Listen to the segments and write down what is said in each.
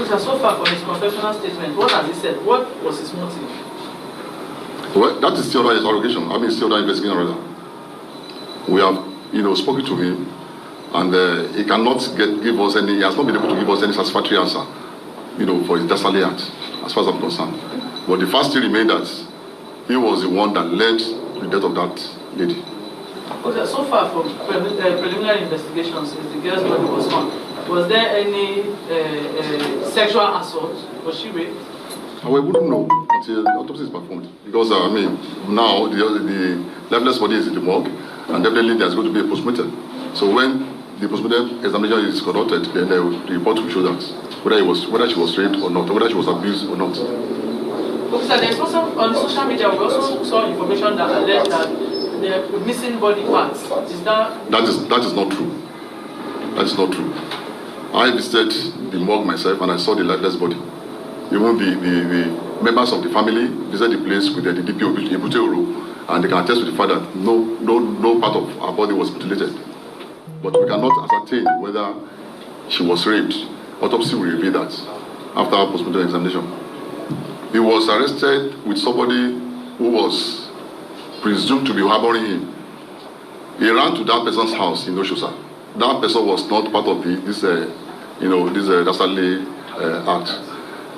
So far from his confessional statement, what has he said? What was his motive? Well, that is still his interrogation. I mean, still investigation order. We have, spoken to him, and he cannot give us any. He has not been able to give us any satisfactory answer, for his dastardly act, as far as I'm concerned. But the fact still remains that he was the one that led to the death of that lady. Okay, so far from preliminary investigations, since the girl's body was found, was there any sexual assault? Was she raped? We wouldn't know until the autopsy is performed. Because, now the lifeless body is in the morgue, and definitely there's going to be a postmortem. So when the postmortem examination is conducted, then the report will show that whether she was raped or not, or whether she was abused or not. Okay, so there's also, on social media, we also saw information that alleged that the missing body parts. Is that... That is not true. That is not true. I visited the morgue myself and I saw the lifeless body. Even the members of the family visited the place with the DPO, and they can attest to the fact that no part of our body was mutilated. But we cannot ascertain whether she was raped. Autopsy will reveal that after our postmortem examination. He was arrested with somebody who was presumed to be harboring him. He ran to that person's house in Oshosa. That person was not part of this dastardly act.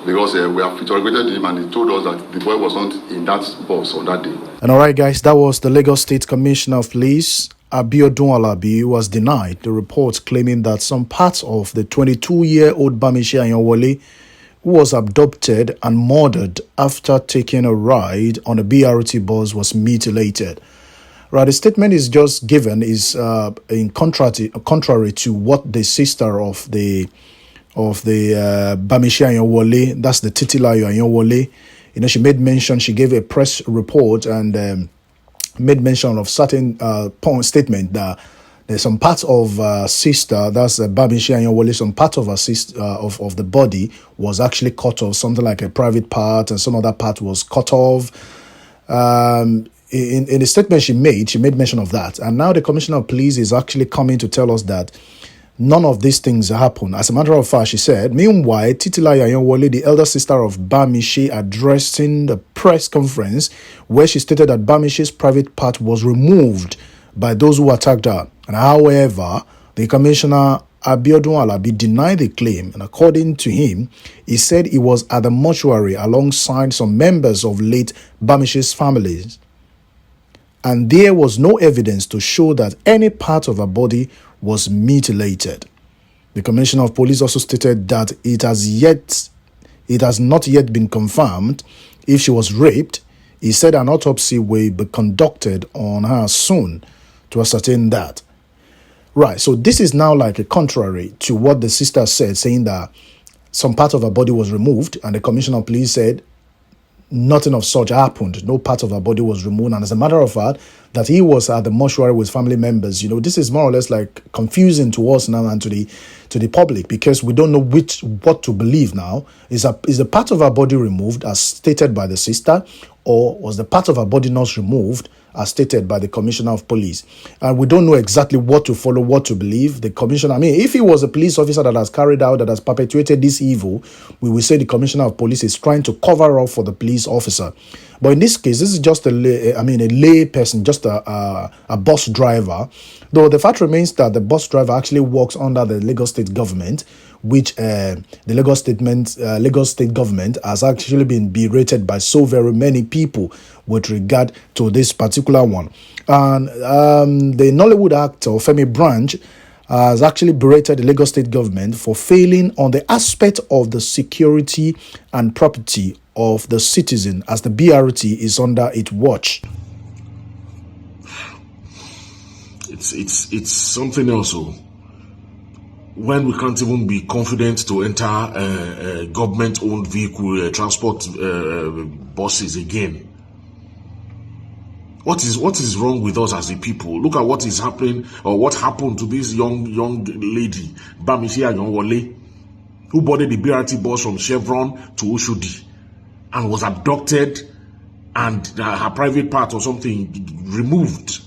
Because we have interrogated him and he told us that the boy was not in that bus on that day. And all right, guys, that was the Lagos State Commissioner of Police, Abiodun Alabi, who was denied the report claiming that some parts of the 22-year-old Bamise Ayanwole, who was abducted and murdered after taking a ride on a BRT bus, was mutilated. Right, the statement is just given is in contrary to what the sister of the Bamise Ayanwole, that's the Titilayo Ayanwole, she made mention, she gave a press report and made mention of certain statement that there's some parts of sister, that's Bamise Ayanwole, some part of her sister of the body was actually cut off, something like a private part, and some other part was cut off. In the statement she made mention of that. And now the Commissioner of Police is actually coming to tell us that none of these things happen. As a matter of fact, she said, meanwhile, Titilayo Ayanwole, the elder sister of Bamise, addressing the press conference where she stated that Bamise's private part was removed by those who attacked her. And however, the Commissioner Abiodun Alabi denied the claim, and according to him, he said he was at the mortuary alongside some members of late Bamise's families, and there was no evidence to show that any part of her body was mutilated. The Commissioner of Police also stated that it has not yet been confirmed if she was raped. He said an autopsy will be conducted on her soon to ascertain that. Right, so this is now like a contrary to what the sister said, saying that some part of her body was removed, and the Commissioner of Police said nothing of such happened. No part of her body was removed. And as a matter of fact, that he was at the mortuary with family members. This is more or less like confusing to us now and to the public, because we don't know what to believe now. Is the part of her body removed as stated by the sister, or was the part of her body not removed as stated by the Commissioner of Police? And we don't know exactly what to follow, what to believe. The Commissioner, if he was a police officer that has perpetuated this evil, we will say the Commissioner of Police is trying to cover up for the police officer. But in this case, this is just a lay person, just a bus driver. Though the fact remains that the bus driver actually works under the Lagos State government, which the Lagos State government has actually been berated by so very many people with regard to this particular one. And the Nollywood actor Femi branch has actually berated the Lagos State government for failing on the aspect of the security and property of the citizen, as the BRT is under its watch. It's something else. When we can't even be confident to enter a government-owned vehicle, transport buses again. What is wrong with us as a people? Look at what is happening, or what happened to this young lady, Bamise Ayanwole, who boarded the BRT bus from Chevron to Oshodi and was abducted, and her private part or something removed.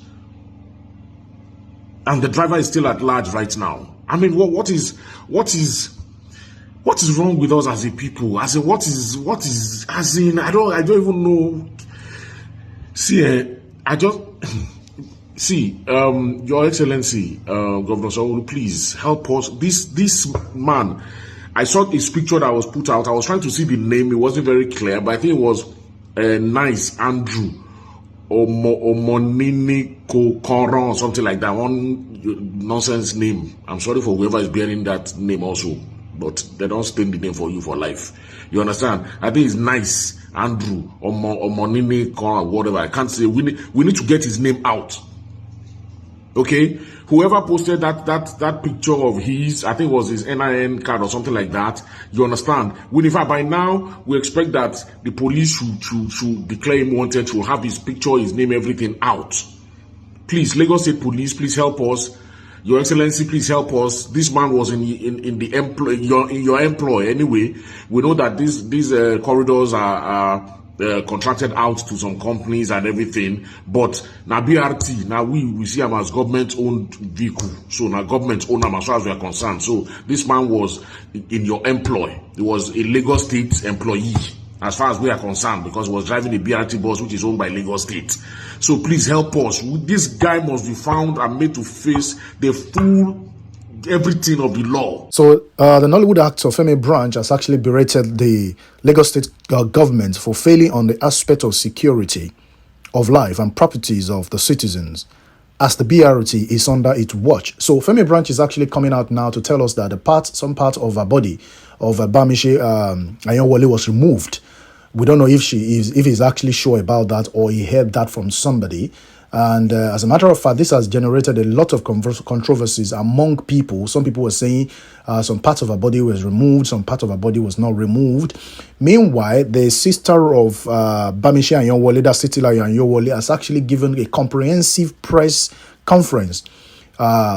And the driver is still at large right now. What is What is wrong with us as a people? As in, what is, as in, I don't even know. See, I just, see, Your Excellency, Governor Sanwo-Olu, please help us. This man, I saw his picture that was put out. I was trying to see the name. It wasn't very clear, but I think it was Nice Andrew Omonini Koran, something like that. One nonsense name. I'm sorry for whoever is bearing that name also, but they don't stain the name for you for life. You understand? I think it's Nice Andrew Omonini Koran, whatever. I can't say. We need to get his name out. Okay, whoever posted that picture of his, I think it was his NIN card or something like that. You understand? In fact, by now we expect that the police should declare him wanted, to have his picture, his name, everything out. Please, Lagos State Police, please help us. Your Excellency, please help us. This man was in your employ anyway. We know that these corridors are contracted out to some companies and everything, but now BRT, now we see him as government-owned vehicle, so now government own him as far as we are concerned. So this man was in your employ. He was a Lagos State employee as far as we are concerned, because he was driving a BRT bus which is owned by Lagos State. So please help us. This guy must be found and made to face the full everything of the law. So the Nollywood actor Femi Branch has actually berated the Lagos State government for failing on the aspect of security of life and properties of the citizens, as the BRT is under its watch. So Femi Branch is actually coming out now to tell us that some part of her body of Bamise Ayanwole was removed. We don't know if he's actually sure about that, or he heard that from somebody. And as a matter of fact, this has generated a lot of controversies among people. Some people were saying some part of her body was removed, some part of her body was not removed. Meanwhile, the sister of Bamise Ayanwole, that's Titilayo Ayanwole, has actually given a comprehensive press conference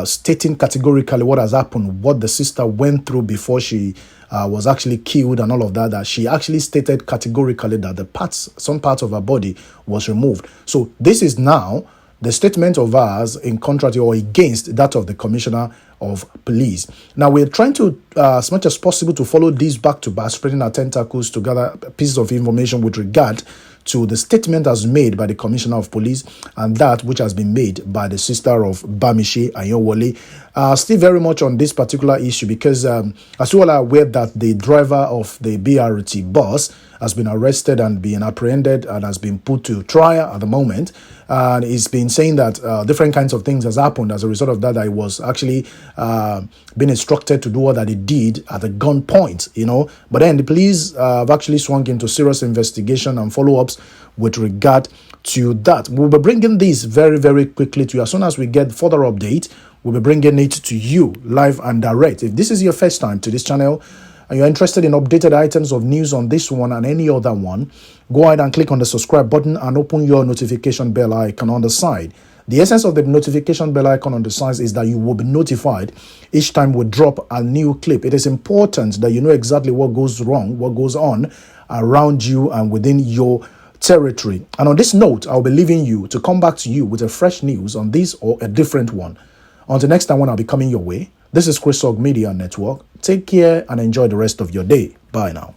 stating categorically what has happened, what the sister went through before she was actually killed and all of that. That she actually stated categorically that some parts of her body was removed. So this is now the statement of ours in contrary or against that of the Commissioner of Police. Now we're trying to, as much as possible, to follow these back to back, spreading our tentacles to gather pieces of information with regard to the statement as made by the Commissioner of Police and that which has been made by the sister of Bamise Ayanwole. Still very much on this particular issue, because as you all are aware that the driver of the BRT bus has been arrested and been apprehended and has been put to trial at the moment. And he's been saying that different kinds of things has happened as a result of that. He was actually been instructed to do what that he did at the gunpoint, you know. But then the police have actually swung into serious investigation and follow-ups with regard to that. We'll be bringing this very, very quickly to you. As soon as we get further update, we'll be bringing it to you live and direct. If this is your first time to this channel and you're interested in updated items of news on this one and any other one, go ahead and click on the subscribe button and open your notification bell icon on the side. The essence of the notification bell icon on the side is that you will be notified each time we drop a new clip. It is important that you know exactly what goes wrong, what goes on around you and within your territory. And on this note, I'll be leaving you to come back to you with a fresh news on this or a different one. Until next time when I'll be coming your way, this is Chris Ogg Media Network. Take care and enjoy the rest of your day. Bye now.